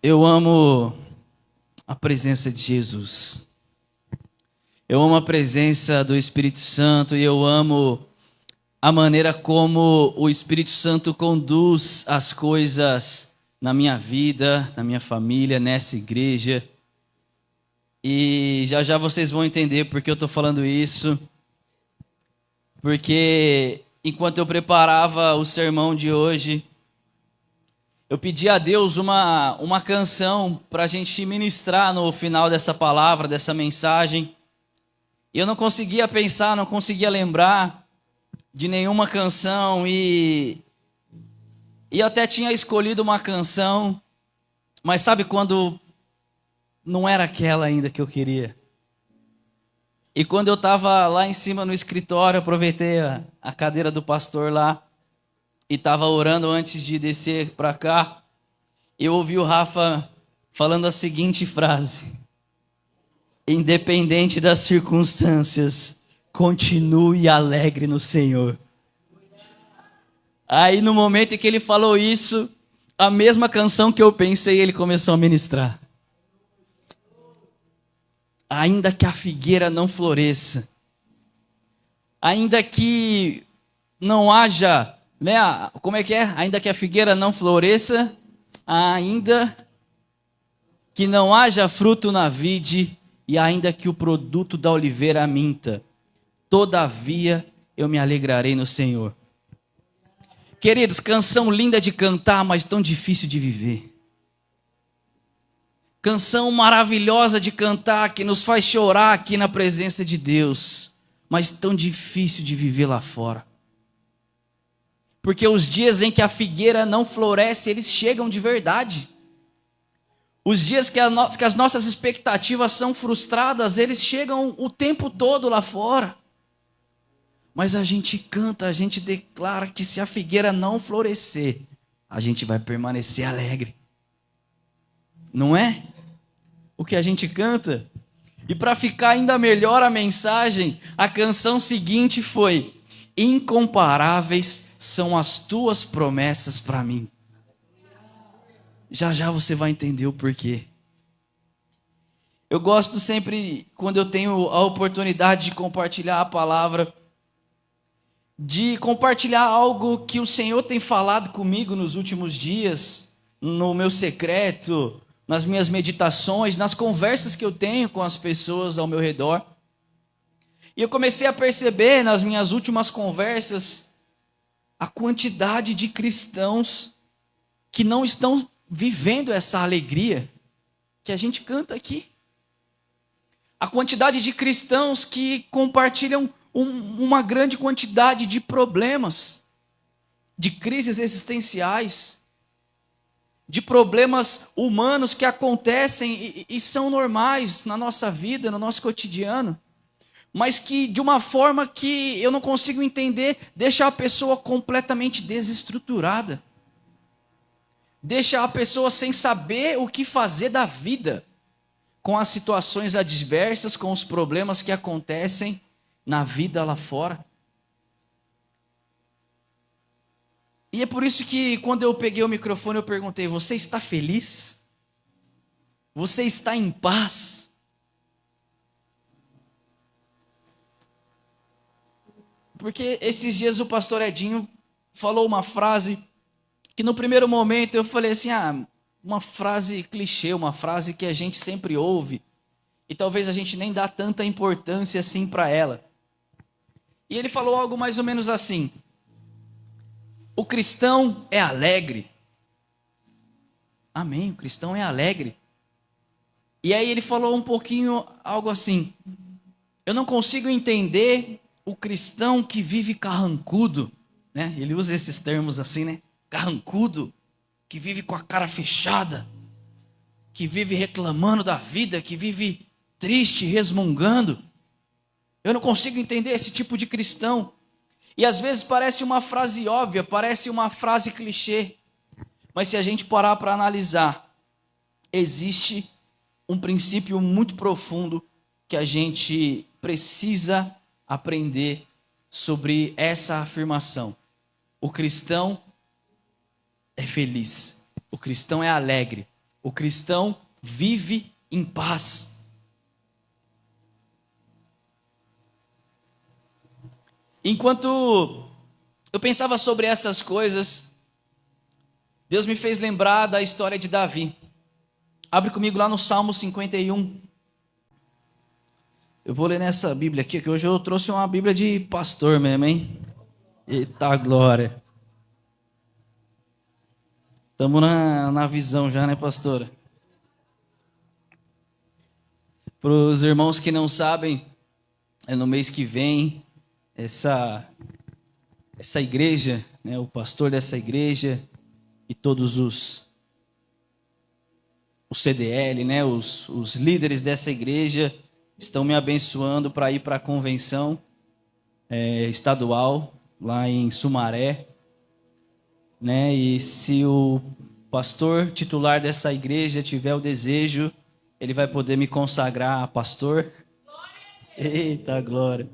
Eu amo a presença de Jesus. Eu amo a presença do Espírito Santo e eu amo a maneira como o Espírito Santo conduz as coisas na minha vida, na minha família, nessa igreja. E já já vocês vão entender por que eu estou falando isso. Porque enquanto eu preparava o sermão de hoje, eu pedi a Deus uma canção para a gente ministrar no final dessa palavra, dessa mensagem. E eu não conseguia pensar, não conseguia lembrar de nenhuma canção. E eu até tinha escolhido uma canção, mas sabe quando não era aquela ainda que eu queria? E quando eu estava lá em cima no escritório, aproveitei a cadeira do pastor lá e estava orando antes de descer para cá. Eu ouvi o Rafa falando a seguinte frase: independente das circunstâncias, continue alegre no Senhor. Aí no momento em que ele falou isso, a mesma canção que eu pensei, ele começou a ministrar. Ainda que a figueira não floresça, ainda que não haja, né? Como é que é? Ainda que a figueira não floresça, ainda que não haja fruto na vide, e ainda que o produto da oliveira minta, todavia eu me alegrarei no Senhor. Queridos, canção linda de cantar, mas tão difícil de viver. Canção maravilhosa de cantar, que nos faz chorar aqui na presença de Deus, mas tão difícil de viver lá fora. Porque os dias em que a figueira não floresce, eles chegam de verdade. Os dias que as nossas expectativas são frustradas, eles chegam o tempo todo lá fora. Mas a gente canta, a gente declara que se a figueira não florescer, a gente vai permanecer alegre. Não é? O que a gente canta? E para ficar ainda melhor a mensagem, a canção seguinte foi: incomparáveis são as tuas promessas para mim. Já já você vai entender o porquê. Eu gosto sempre, quando eu tenho a oportunidade de compartilhar a palavra, de compartilhar algo que o Senhor tem falado comigo nos últimos dias, no meu secreto, nas minhas meditações, nas conversas que eu tenho com as pessoas ao meu redor. E eu comecei a perceber nas minhas últimas conversas a quantidade de cristãos que não estão vivendo essa alegria que a gente canta aqui. A quantidade de cristãos que compartilham uma grande quantidade de problemas, de crises existenciais, de problemas humanos que acontecem e são normais na nossa vida, no nosso cotidiano, mas que de uma forma que eu não consigo entender, deixa a pessoa completamente desestruturada. Deixa a pessoa sem saber o que fazer da vida, com as situações adversas, com os problemas que acontecem na vida lá fora. E é por isso que quando eu peguei o microfone eu perguntei: você está feliz? Você está em paz? Porque esses dias o pastor Edinho falou uma frase que no primeiro momento eu falei assim, uma frase clichê, uma frase que a gente sempre ouve, e talvez a gente nem dá tanta importância assim para ela. E ele falou algo mais ou menos assim: o cristão é alegre. Amém, o cristão é alegre. E aí ele falou um pouquinho algo assim: eu não consigo entender o cristão que vive carrancudo, né? Ele usa esses termos assim, né? Carrancudo, que vive com a cara fechada, que vive reclamando da vida, que vive triste, resmungando. Eu não consigo entender esse tipo de cristão. E às vezes parece uma frase óbvia, parece uma frase clichê, mas se a gente parar para analisar, existe um princípio muito profundo que a gente precisa aprender sobre essa afirmação. O cristão é feliz, o cristão é alegre, O cristão vive em paz. Enquanto eu pensava sobre essas coisas, Deus me fez lembrar da história de Davi. Abre comigo lá no Salmo 51. Eu vou ler nessa Bíblia aqui, que hoje eu trouxe uma Bíblia de pastor mesmo, hein? Eita glória. Estamos na visão já, né, pastora? Para os irmãos que não sabem, no mês que vem, essa igreja, né, o pastor dessa igreja e todos os CDL, né, os líderes dessa igreja estão me abençoando para ir para a convenção estadual lá em Sumaré, né? E se o pastor titular dessa igreja tiver o desejo, ele vai poder me consagrar a pastor. Eita glória!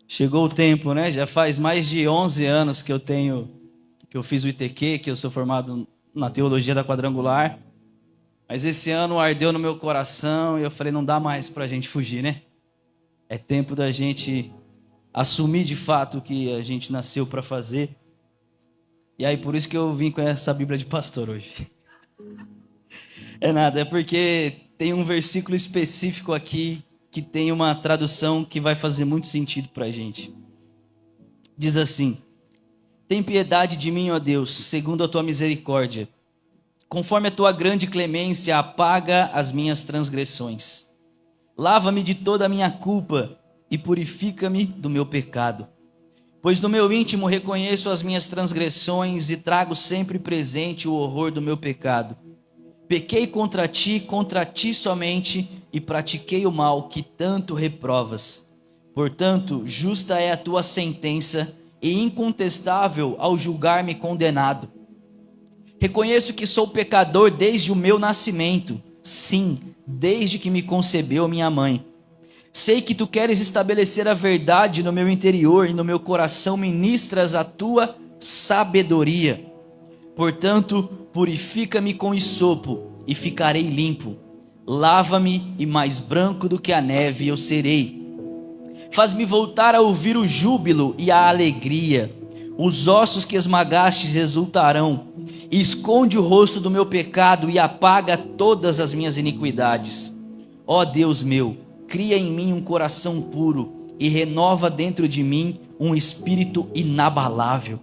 Chegou o tempo, né? Já faz mais de 11 anos que eu fiz o ITQ, que eu sou formado na teologia da quadrangular. Mas esse ano ardeu no meu coração e eu falei, não dá mais para a gente fugir, né? É tempo da gente assumir de fato o que a gente nasceu para fazer. E aí por isso que eu vim com essa Bíblia de pastor hoje. É nada, é porque tem um versículo específico aqui que tem uma tradução que vai fazer muito sentido para a gente. Diz assim: tem piedade de mim, ó Deus, segundo a tua misericórdia. Conforme a tua grande clemência, apaga as minhas transgressões. Lava-me de toda a minha culpa e purifica-me do meu pecado. Pois no meu íntimo reconheço as minhas transgressões e trago sempre presente o horror do meu pecado. Pequei contra ti somente, e pratiquei o mal que tanto reprovas. Portanto, justa é a tua sentença e incontestável ao julgar-me condenado. Reconheço que sou pecador desde o meu nascimento, sim, desde que me concebeu minha mãe. Sei que tu queres estabelecer a verdade no meu interior e no meu coração ministras a tua sabedoria. Portanto, purifica-me com hisopo e ficarei limpo. Lava-me e mais branco do que a neve eu serei. Faz-me voltar a ouvir o júbilo e a alegria. Os ossos que esmagastes exultarão. Esconde o rosto do meu pecado e apaga todas as minhas iniquidades. Ó Deus meu, cria em mim um coração puro e renova dentro de mim um espírito inabalável.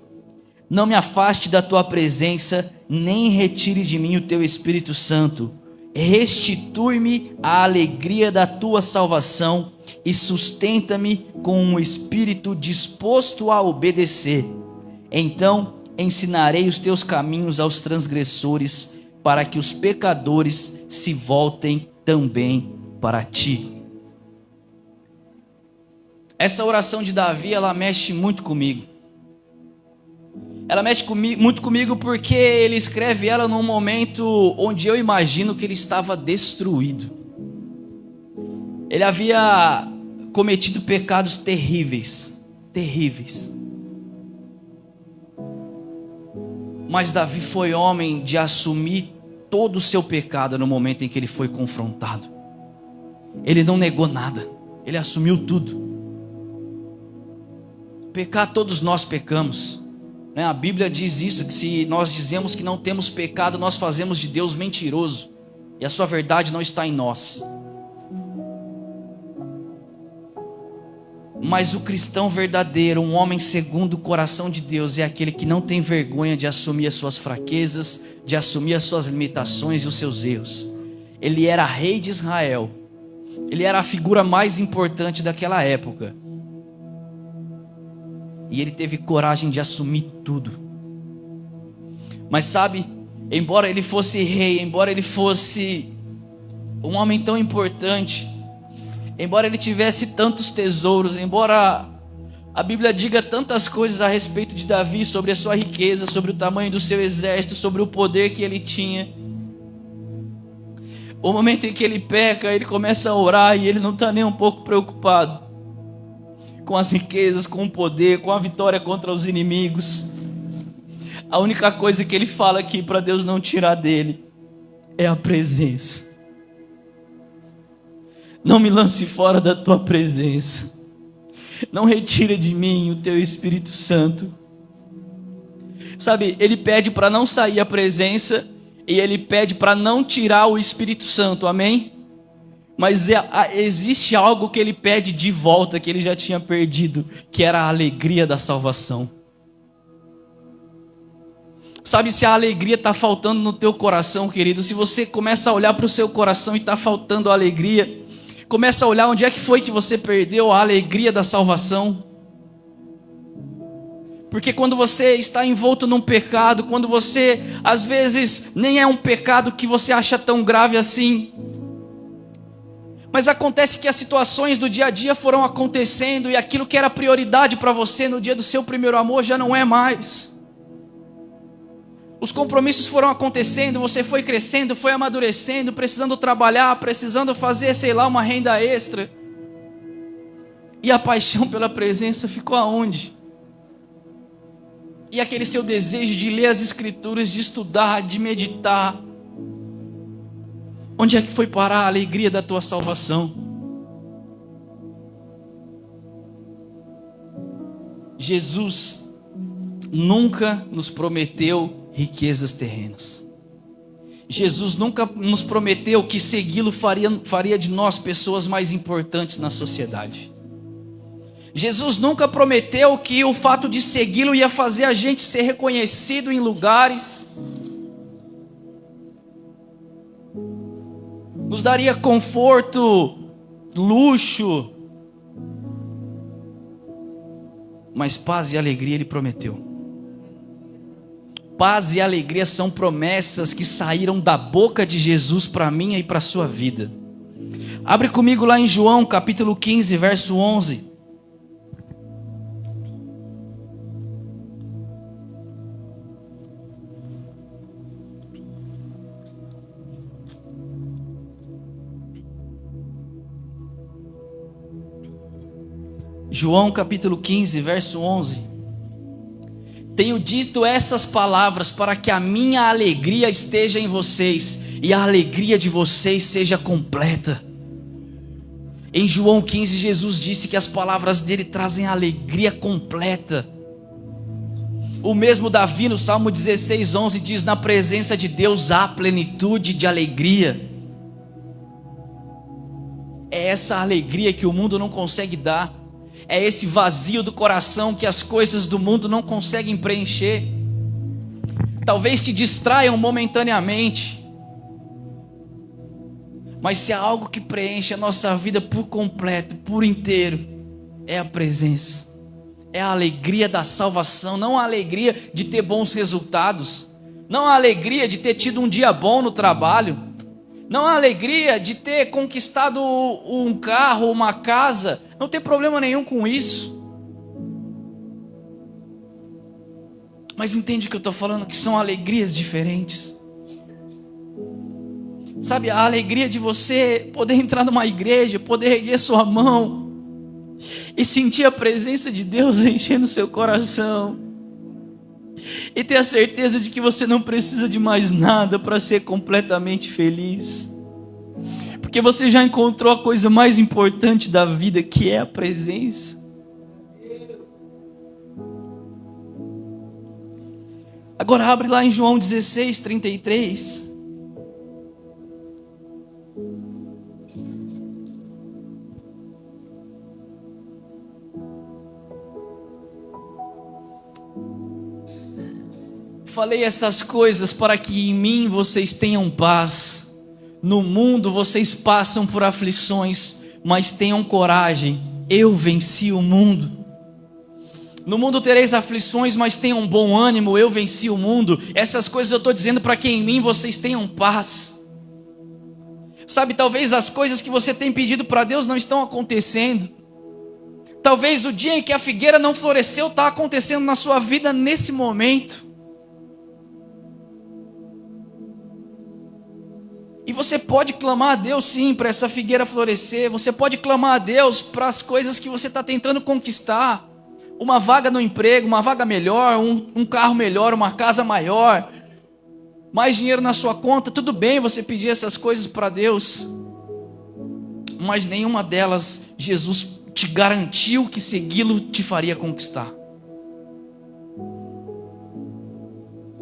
Não me afaste da tua presença, nem retire de mim o teu Espírito Santo. Restitui-me a alegria da tua salvação e sustenta-me com um espírito disposto a obedecer. Então ensinarei os teus caminhos aos transgressores, para que os pecadores se voltem também para ti. Essa oração de Davi, ela mexe muito comigo. Ela mexe muito comigo porque ele escreve ela num momento onde eu imagino que ele estava destruído. Ele havia cometido pecados terríveis, terríveis. Mas Davi foi homem de assumir todo o seu pecado no momento em que ele foi confrontado. Ele não negou nada, ele assumiu tudo. Pecar, todos nós pecamos. A Bíblia diz isso, que se nós dizemos que não temos pecado, nós fazemos de Deus mentiroso, e a sua verdade não está em nós. Mas o cristão verdadeiro, um homem segundo o coração de Deus, é aquele que não tem vergonha de assumir as suas fraquezas, de assumir as suas limitações e os seus erros. Ele era rei de Israel, ele era a figura mais importante daquela época. E ele teve coragem de assumir tudo. Mas sabe, embora ele fosse rei, embora ele fosse um homem tão importante, embora ele tivesse tantos tesouros, embora a Bíblia diga tantas coisas a respeito de Davi, sobre a sua riqueza, sobre o tamanho do seu exército, sobre o poder que ele tinha, o momento em que ele peca, ele começa a orar e ele não está nem um pouco preocupado com as riquezas, com o poder, com a vitória contra os inimigos. A única coisa que ele fala aqui para Deus não tirar dele é a presença. Não me lance fora da tua presença. Não retira de mim o teu Espírito Santo. Sabe, ele pede para não sair a presença e ele pede para não tirar o Espírito Santo, amém? Mas existe algo que ele pede de volta, que ele já tinha perdido, que era a alegria da salvação. Sabe, se a alegria está faltando no teu coração, querido, se você começa a olhar para o seu coração e está faltando a alegria, começa a olhar onde é que foi que você perdeu a alegria da salvação. Porque quando você está envolto num pecado, quando você, às vezes, nem é um pecado que você acha tão grave assim, mas acontece que as situações do dia a dia foram acontecendo e aquilo que era prioridade para você no dia do seu primeiro amor já não é mais. Os compromissos foram acontecendo, você foi crescendo, foi amadurecendo, precisando trabalhar, precisando fazer, sei lá, uma renda extra. E a paixão pela presença ficou aonde? E aquele seu desejo de ler as escrituras, de estudar, de meditar, onde é que foi parar a alegria da tua salvação? Jesus nunca nos prometeu riquezas terrenas. Jesus nunca nos prometeu que segui-lo faria de nós pessoas mais importantes na sociedade. Jesus nunca prometeu que o fato de segui-lo ia fazer a gente ser reconhecido em lugares, nos daria conforto, luxo, mas paz e alegria ele prometeu. Paz e alegria são promessas que saíram da boca de Jesus para a minha e para a sua vida. Abre comigo lá em João capítulo 15, verso 11. João capítulo 15, verso 11. Tenho dito essas palavras para que a minha alegria esteja em vocês e a alegria de vocês seja completa. Em João 15, Jesus disse que as palavras dele trazem alegria completa. O mesmo Davi no Salmo 16, 11 diz: na presença de Deus há plenitude de alegria. É essa alegria que o mundo não consegue dar. É esse vazio do coração que as coisas do mundo não conseguem preencher. Talvez te distraiam momentaneamente, mas se há algo que preenche a nossa vida por completo, por inteiro, é a presença. É a alegria da salvação, não a alegria de ter bons resultados, não a alegria de ter tido um dia bom no trabalho, não a alegria de ter conquistado um carro, uma casa. Não tem problema nenhum com isso. Mas entende o que eu estou falando? Que são alegrias diferentes. Sabe, a alegria de você poder entrar numa igreja, poder erguer sua mão e sentir a presença de Deus enchendo seu coração. E ter a certeza de que você não precisa de mais nada para ser completamente feliz. Porque você já encontrou a coisa mais importante da vida, que é a presença. Agora abre lá em João 16, 33. Falei essas coisas para que em mim vocês tenham paz. No mundo vocês passam por aflições, mas tenham coragem, eu venci o mundo. No mundo tereis aflições, mas tenham bom ânimo, eu venci o mundo. Essas coisas eu estou dizendo para que em mim vocês tenham paz. Sabe, talvez as coisas que você tem pedido para Deus não estão acontecendo. Talvez o dia em que a figueira não floresceu está acontecendo na sua vida nesse momento. E você pode clamar a Deus sim para essa figueira florescer. Você pode clamar a Deus para as coisas que você está tentando conquistar. Uma vaga no emprego, uma vaga melhor, um carro melhor, uma casa maior. mais dinheiro na sua conta. Tudo bem você pedir essas coisas para Deus, mas nenhuma delas Jesus te garantiu que segui-lo te faria conquistar.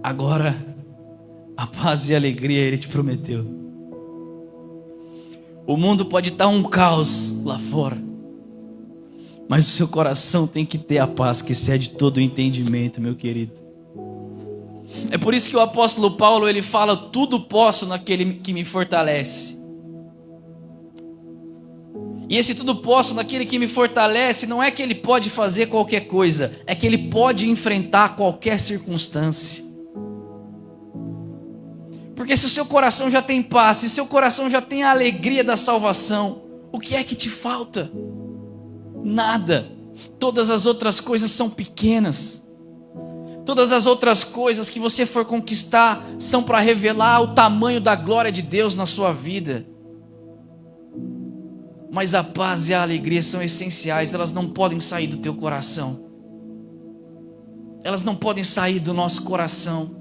Agora, a paz e a alegria Ele te prometeu. O mundo pode estar um caos lá fora, mas o seu coração tem que ter a paz que excede todo o entendimento, meu querido. É por isso que o apóstolo Paulo, ele fala: tudo posso naquele que me fortalece. E esse tudo posso naquele que me fortalece não é que ele pode fazer qualquer coisa, é que ele pode enfrentar qualquer circunstância. Porque se o seu coração já tem paz, se seu coração já tem a alegria da salvação, o que é que te falta? Nada. Todas as outras coisas são pequenas. Todas as outras coisas que você for conquistar são para revelar o tamanho da glória de Deus na sua vida. Mas a paz e a alegria são essenciais, elas não podem sair do teu coração. Elas não podem sair do nosso coração.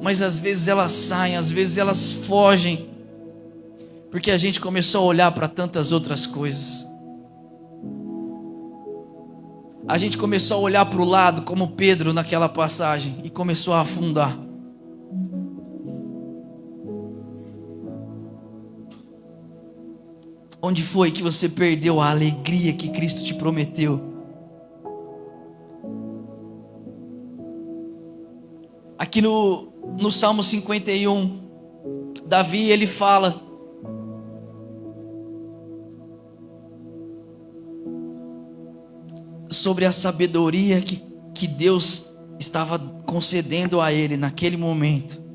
Mas às vezes elas saem, às vezes elas fogem, porque a gente começou a olhar para tantas outras coisas. A gente começou a olhar para o lado, como Pedro naquela passagem, e começou a afundar. Onde foi que você perdeu a alegria que Cristo te prometeu? Aqui no Salmo 51, Davi, ele fala: sobre a sabedoria que Deus estava concedendo a ele naquele momento.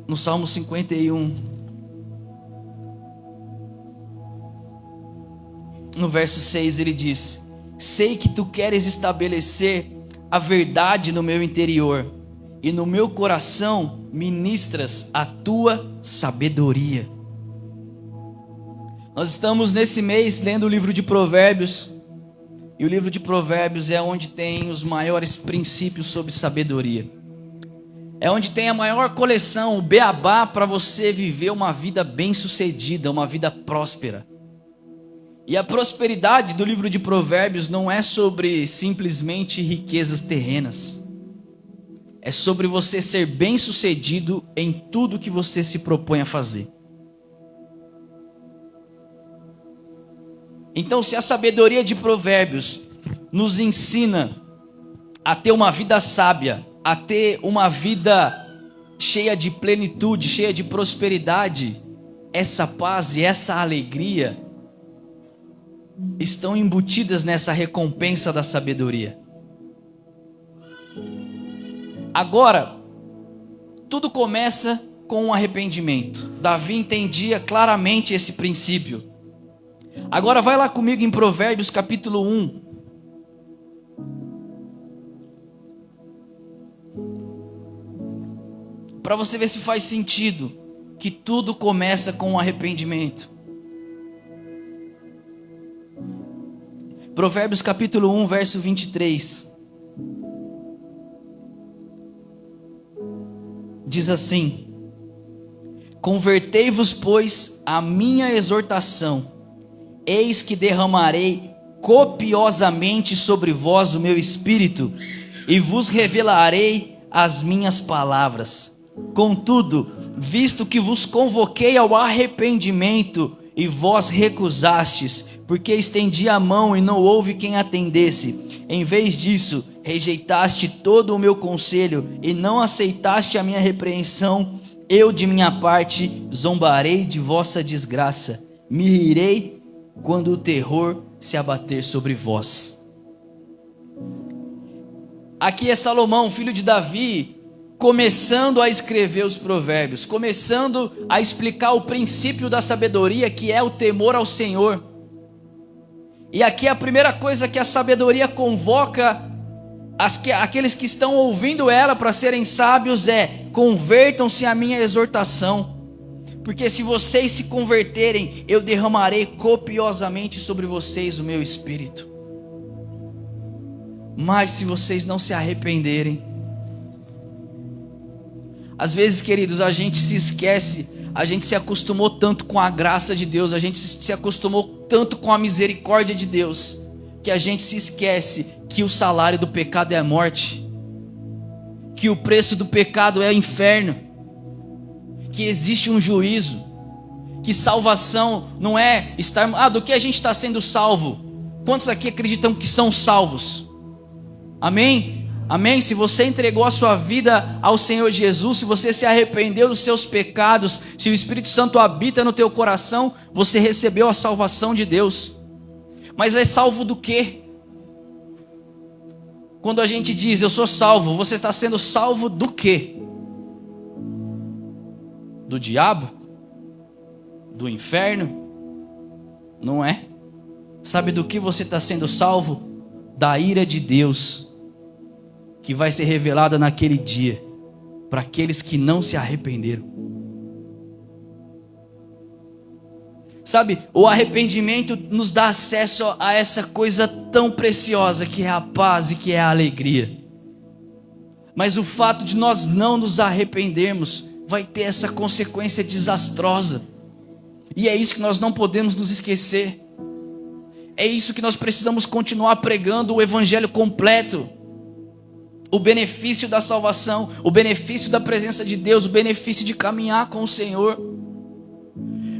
No Salmo 51, no verso 6, ele diz: sei que tu queres estabelecer a verdade no meu interior, e no meu coração ministras a tua sabedoria. Nós estamos nesse mês lendo o livro de Provérbios, e o livro de Provérbios é onde tem os maiores princípios sobre sabedoria. É onde tem a maior coleção, o beabá para você viver uma vida bem-sucedida, uma vida próspera. E a prosperidade do livro de Provérbios não é sobre simplesmente riquezas terrenas. É sobre você ser bem-sucedido em tudo que você se propõe a fazer. Então, se a sabedoria de Provérbios nos ensina a ter uma vida sábia, a ter uma vida cheia de plenitude, cheia de prosperidade, essa paz e essa alegria estão embutidas nessa recompensa da sabedoria. Agora, tudo começa com um arrependimento. Davi entendia claramente esse princípio. Agora vai lá comigo em Provérbios capítulo 1. Para você ver se faz sentido que tudo começa com um arrependimento. Provérbios capítulo 1, verso 23. Diz assim: convertei-vos, pois, à minha exortação, eis que derramarei copiosamente sobre vós o meu espírito, e vos revelarei as minhas palavras. Contudo, visto que vos convoquei ao arrependimento, e vós recusastes, porque estendi a mão e não houve quem atendesse, em vez disso, rejeitaste todo o meu conselho, e não aceitaste a minha repreensão, eu de minha parte zombarei de vossa desgraça, me rirei quando o terror se abater sobre vós. Aqui é Salomão, filho de Davi, começando a escrever os provérbios, começando a explicar o princípio da sabedoria, que é o temor ao Senhor. E aqui a primeira coisa que a sabedoria convoca aqueles que estão ouvindo ela para serem sábios é: convertam-se à minha exortação, porque se vocês se converterem, eu derramarei copiosamente sobre vocês o meu espírito. mas se vocês não se arrependerem. Às vezes, queridos, a gente se esquece, a gente se acostumou tanto com a graça de Deus, a gente se acostumou tanto com a misericórdia de Deus, que a gente se esquece que o salário do pecado é a morte, que o preço do pecado é o inferno, que existe um juízo, que salvação não é estar... do que a gente está sendo salvo? Quantos aqui acreditam que são salvos? Amém? Amém? Se você entregou a sua vida ao Senhor Jesus, se você se arrependeu dos seus pecados, se o Espírito Santo habita no teu coração, você recebeu a salvação de Deus. Mas é salvo do quê? Quando a gente diz, eu sou salvo, você está sendo salvo do quê? Do diabo? Do inferno? Não é? Sabe do que você está sendo salvo? Da ira de Deus, que vai ser revelada naquele dia, para aqueles que não se arrependeram. Sabe, o arrependimento nos dá acesso a essa coisa tão preciosa que é a paz e que é a alegria. Mas o fato de nós não nos arrependermos vai ter essa consequência desastrosa. E é isso que nós não podemos nos esquecer. É isso que nós precisamos continuar pregando, o evangelho completo. O benefício da salvação, o benefício da presença de Deus, o benefício de caminhar com o Senhor.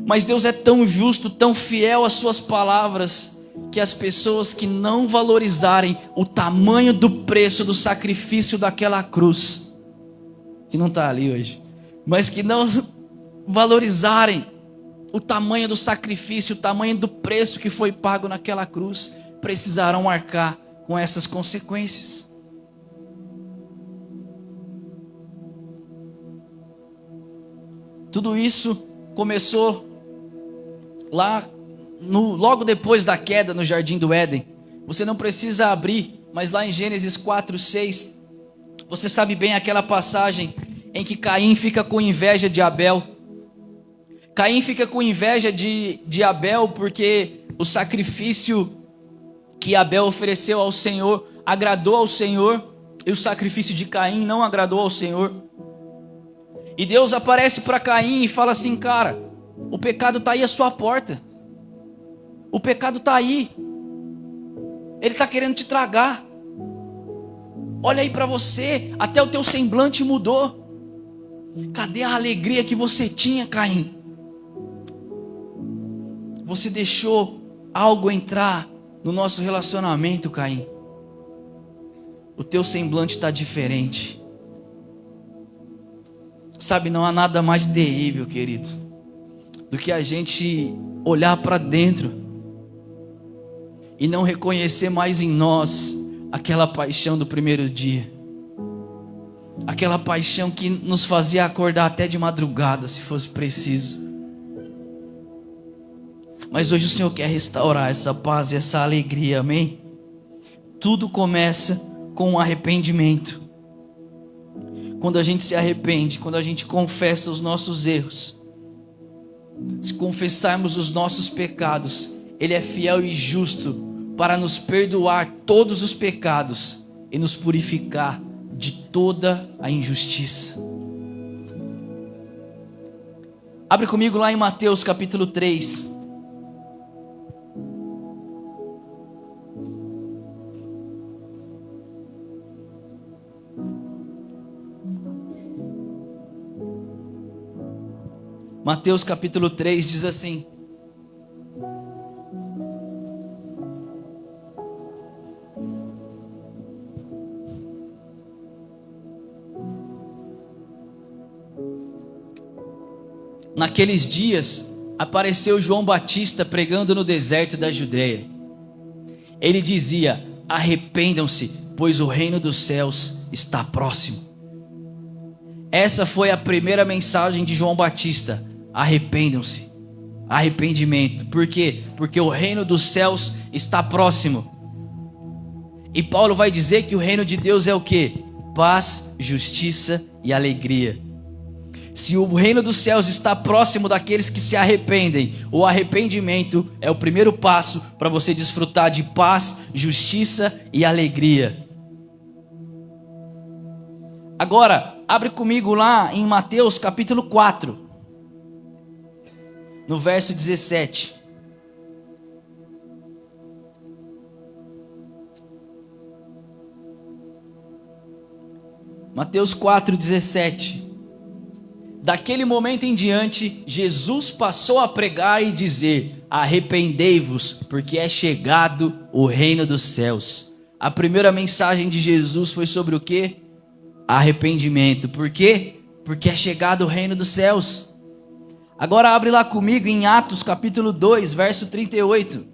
Mas Deus é tão justo, tão fiel às suas palavras, que as pessoas que não valorizarem o tamanho do preço do sacrifício daquela cruz, que não está ali hoje, mas que não valorizarem o tamanho do sacrifício, o tamanho do preço que foi pago naquela cruz, precisarão arcar com essas consequências. Tudo isso começou lá, logo depois da queda no Jardim do Éden. Você não precisa abrir, mas lá em Gênesis 4:6, você sabe bem aquela passagem em que Caim fica com inveja de Abel. Caim fica com inveja de Abel porque o sacrifício que Abel ofereceu ao Senhor agradou ao Senhor, e o sacrifício de Caim não agradou ao Senhor. E Deus aparece para Caim e fala assim: cara, o pecado está aí à sua porta. O pecado está aí. Ele está querendo te tragar. Olha aí para você, até o teu semblante mudou. Cadê a alegria que você tinha, Caim? Você deixou algo entrar no nosso relacionamento, Caim. O teu semblante está diferente. Sabe, não há nada mais terrível, querido, do que a gente olhar para dentro e não reconhecer mais em nós aquela paixão do primeiro dia. Aquela paixão que nos fazia acordar até de madrugada, se fosse preciso. Mas hoje o Senhor quer restaurar essa paz e essa alegria, amém? Tudo começa com um arrependimento. Quando a gente se arrepende, quando a gente confessa os nossos erros, se confessarmos os nossos pecados, Ele é fiel e justo para nos perdoar todos os pecados e nos purificar de toda a injustiça. Abre comigo lá em Mateus capítulo 3. Mateus capítulo 3 diz assim: naqueles dias apareceu João Batista pregando no deserto da Judeia. Ele dizia: arrependam-se, pois o reino dos céus está próximo. Essa foi a primeira mensagem de João Batista: arrependam-se. Arrependimento. Por quê? Porque o reino dos céus está próximo. E Paulo vai dizer que o reino de Deus é o quê? Paz, justiça e alegria. Se o reino dos céus está próximo daqueles que se arrependem, o arrependimento é o primeiro passo para você desfrutar de paz, justiça e alegria. Agora, abre comigo lá em Mateus capítulo 4, no verso 17. Mateus 4, 17. Daquele momento em diante, Jesus passou a pregar e dizer: arrependei-vos, porque é chegado o reino dos céus. A primeira mensagem de Jesus foi sobre o quê? Arrependimento. Por quê? Porque é chegado o reino dos céus. Agora abre lá comigo em Atos capítulo 2, verso 38.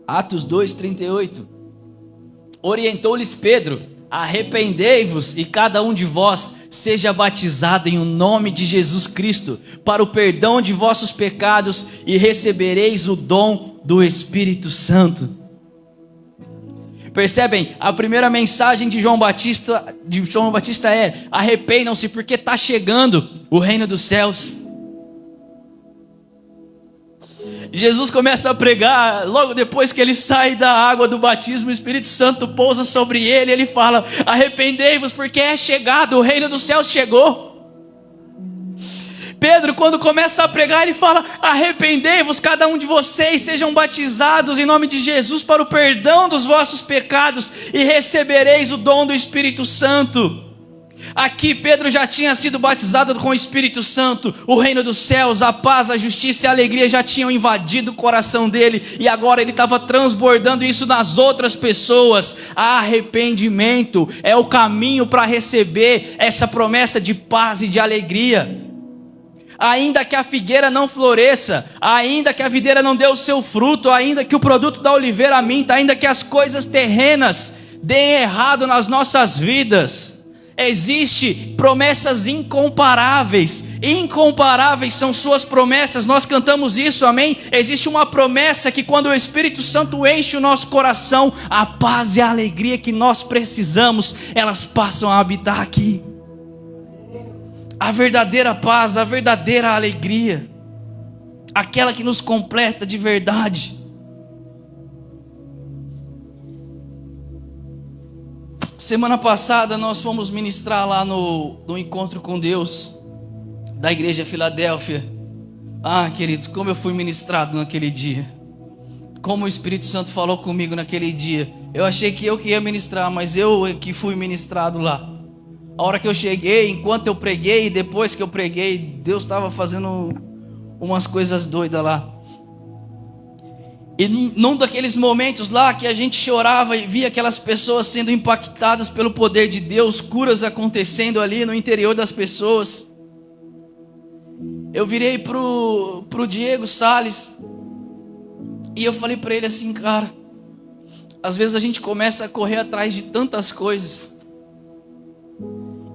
Atos 2, 38. Orientou-lhes Pedro: arrependei-vos e cada um de vós seja batizado em o nome de Jesus Cristo para o perdão de vossos pecados e recebereis o dom do Espírito Santo. Percebem? A primeira mensagem de João Batista é: arrependam-se porque está chegando o reino dos céus. Jesus começa a pregar, logo depois que ele sai da água do batismo, o Espírito Santo pousa sobre ele, ele fala: arrependei-vos porque é chegado, o reino dos céus chegou. Pedro, quando começa a pregar, ele fala: arrependei-vos, cada um de vocês sejam batizados em nome de Jesus para o perdão dos vossos pecados e recebereis o dom do Espírito Santo. Aqui Pedro já tinha sido batizado com o Espírito Santo, o reino dos céus, a paz, a justiça e a alegria já tinham invadido o coração dele, e agora ele estava transbordando isso nas outras pessoas. Arrependimento é o caminho para receber essa promessa de paz e de alegria. Ainda que a figueira não floresça, ainda que a videira não dê o seu fruto, ainda que o produto da oliveira minta, ainda que as coisas terrenas deem errado nas nossas vidas, existe promessas incomparáveis. Incomparáveis são suas promessas. Nós cantamos isso, amém? Existe uma promessa que quando o Espírito Santo enche o nosso coração, a paz e a alegria que nós precisamos, elas passam a habitar aqui. A verdadeira paz, a verdadeira alegria, aquela que nos completa de verdade. Semana passada nós fomos ministrar lá no Encontro com Deus da Igreja Filadélfia. Ah, queridos, como eu fui ministrado naquele dia. Como o Espírito Santo falou comigo naquele dia. Eu achei que eu que ia ministrar, mas eu que fui ministrado lá. A hora que eu cheguei, enquanto eu preguei e depois que eu preguei, Deus estava fazendo umas coisas doidas lá. E num daqueles momentos lá que a gente chorava e via aquelas pessoas sendo impactadas pelo poder de Deus, curas acontecendo ali no interior das pessoas, eu virei pro Diego Salles e eu falei para ele assim: cara, às vezes a gente começa a correr atrás de tantas coisas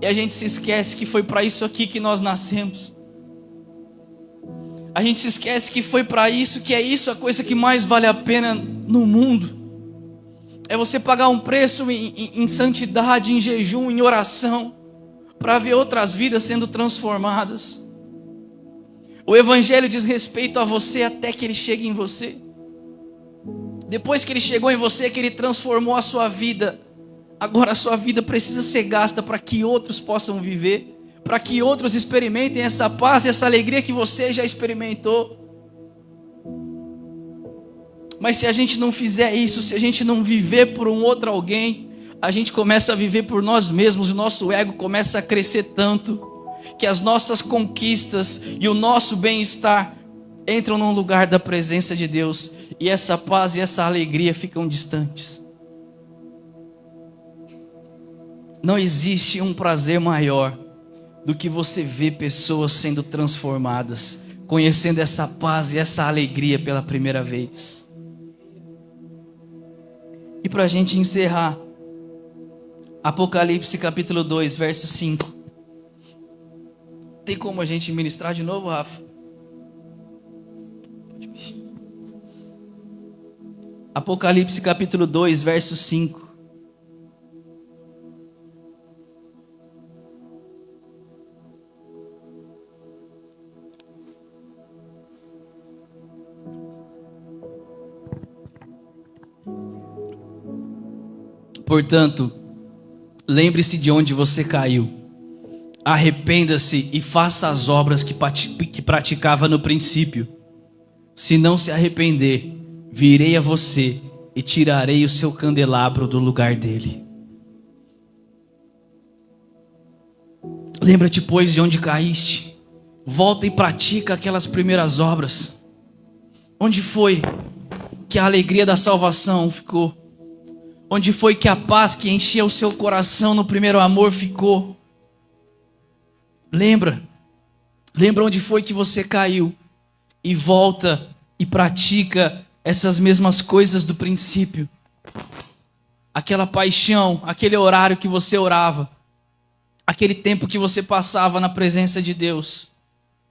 e a gente se esquece que foi para isso aqui que nós nascemos. A gente se esquece que foi para isso, que é isso a coisa que mais vale a pena no mundo. É você pagar um preço em santidade, em jejum, em oração, para ver outras vidas sendo transformadas. O Evangelho diz respeito a você até que ele chegue em você. Depois que ele chegou em você, que ele transformou a sua vida, agora a sua vida precisa ser gasta para que outros possam viver, para que outros experimentem essa paz e essa alegria que você já experimentou. Mas se a gente não fizer isso, se a gente não viver por um outro alguém, a gente começa a viver por nós mesmos, o nosso ego começa a crescer tanto, que as nossas conquistas e o nosso bem-estar entram num lugar da presença de Deus, e essa paz e essa alegria ficam distantes. Não existe um prazer maior do que você ver pessoas sendo transformadas, conhecendo essa paz e essa alegria pela primeira vez. E para a gente encerrar, Apocalipse capítulo 2, verso 5. Tem como a gente ministrar de novo, Rafa? Apocalipse capítulo 2, verso 5. Portanto, lembre-se de onde você caiu. Arrependa-se e faça as obras que praticava no princípio. Se não se arrepender, virei a você e tirarei o seu candelabro do lugar dele. Lembra-te, pois, de onde caíste. Volta e pratica aquelas primeiras obras. Onde foi que a alegria da salvação ficou? Onde foi que a paz que enchia o seu coração no primeiro amor ficou? Lembra onde foi que você caiu e volta e pratica essas mesmas coisas do princípio. Aquela paixão, aquele horário que você orava, aquele tempo que você passava na presença de Deus.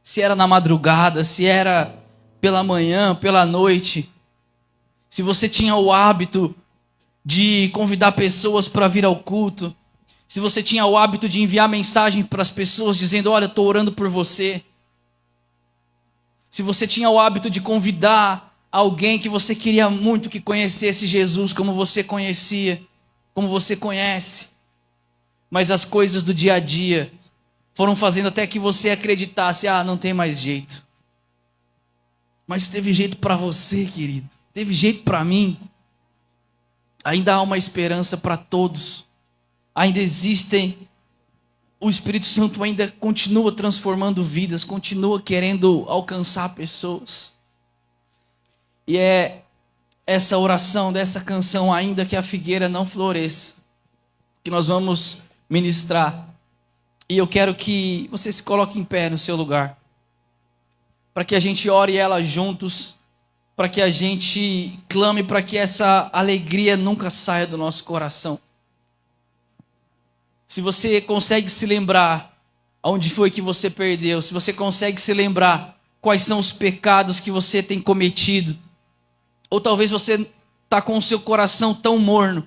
Se era na madrugada, se era pela manhã, pela noite. Se você tinha o hábito de convidar pessoas para vir ao culto. Se você tinha o hábito de enviar mensagem para as pessoas dizendo: olha, estou orando por você. Se você tinha o hábito de convidar alguém que você queria muito que conhecesse Jesus como você conhecia, como você conhece. Mas as coisas do dia a dia foram fazendo até que você acreditasse: ah, não tem mais jeito. Mas teve jeito para você, querido. Teve jeito para mim. Ainda há uma esperança para todos. Ainda existem. O Espírito Santo ainda continua transformando vidas, continua querendo alcançar pessoas. E é essa oração dessa canção, ainda que a figueira não floresça, que nós vamos ministrar. E eu quero que você se coloque em pé no seu lugar, para que a gente ore ela juntos, para que a gente clame para que essa alegria nunca saia do nosso coração. Se você consegue se lembrar aonde foi que você perdeu, se você consegue se lembrar quais são os pecados que você tem cometido, ou talvez você está com o seu coração tão morno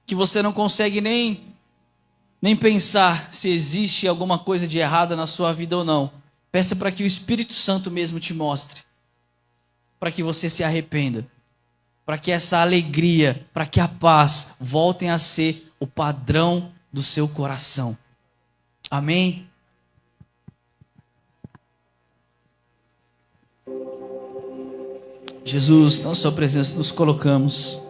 que você não consegue nem pensar se existe alguma coisa de errada na sua vida ou não. Peça para que o Espírito Santo mesmo te mostre, para que você se arrependa, para que essa alegria, para que a paz voltem a ser o padrão do seu coração. Amém? Jesus, na sua presença nos colocamos.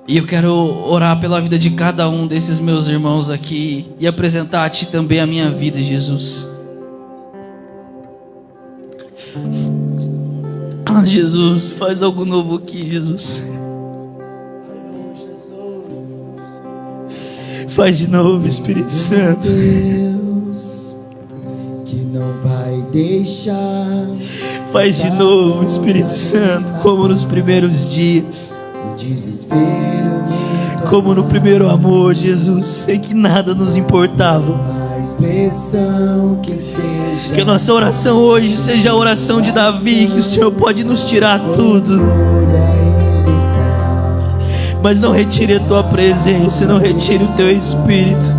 E eu quero orar pela vida de cada um desses meus irmãos aqui e apresentar a Ti também a minha vida, Jesus. Ah, Jesus, faz algo novo aqui, Jesus. Faz de novo, Espírito Santo. Deus, que não vai deixar. Faz de novo, Espírito Santo, como nos primeiros dias. O desespero, Como no primeiro amor, Jesus. Sei que nada nos importava. a expressão que seja. Que a nossa oração hoje seja a oração de Davi, que o Senhor pode nos tirar tudo, Ele está. mas não retire a Tua presença, não retire o Teu Espírito.